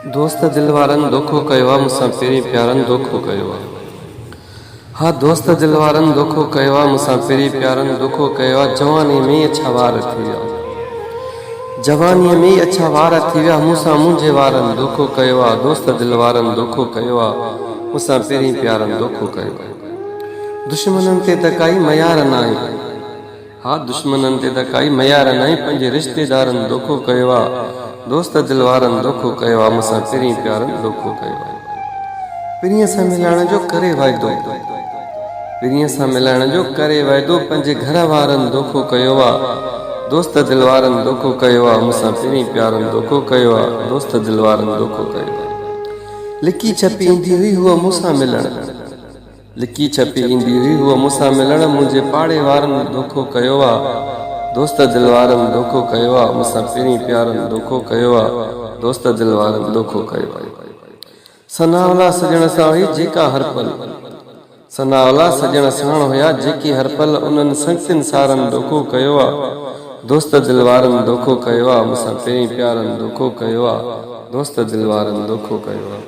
दोस्त दिलवारनि धोखो कयो आहे मूंसां पहिरीं प्यारनि धोखो कयो आहे। हा दोस्त दिलवारनि धोखो कयो आहे मूंसां पहिरीं प्यारनि धोखो कयो आहे। जवानी में अछा वार थी विया, जवानीअ में अछा वार थी विया, मूंसां मुंहिंजे वारनि धोखो कयो आहे। दोस्त दिलवारनि धोखो कयो आहे मूंसां पहिरीं प्यारनि धोखो कयो आहे। दुश्मननि ते त काई मयार न आहे, हा दुश्मननि ते त काई मयार न आहे, पंहिंजे रिश्तेदारनि धोखो कयो आहे। दोस्त दिलवारनि धोखो कयो आहे मूंसां पहिरीं प्यारनि धोखो कयो आहे। पिरीअ सां मिलण जो करे वाइदो, पिरीअ सां मिलण जो करे वाइदो, पंहिंजे घर वारनि धोखो कयो आहे। दोस्त दिलवारनि धोखो कयो आहे मूंसां पहिरीं प्यारनि धोखो कयो आहे। दोस्त दिलवारनि धोखो कयो आहे। लिकी छपी ईंदी हुई हूअ मूंसां मिलण, लिकी छपी ईंदी हुई हूअ मूंसां मिलण, मुंहिंजे पाड़े वारनि धोखो कयो आहे। दोस्त दिलवारनि धोखो कयो आहे मूंसां पहिरीं प्यारनि धोखो कयो आहे। दोस्त दिलवारनि धोखो कयो आहे। सनावला सजण सां हुई जेका हर पल, सनावला सजण साण हुया जेकी हर पल, उन्हनि संगतियुनि सारनि धोखो कयो आहे। दोस्त दिलवारनि धोखो कयो आहे मूंसां पहिरीं प्यारनि धोखो कयो आहे। दोस्त दिलवारनि धोखो कयो आहे।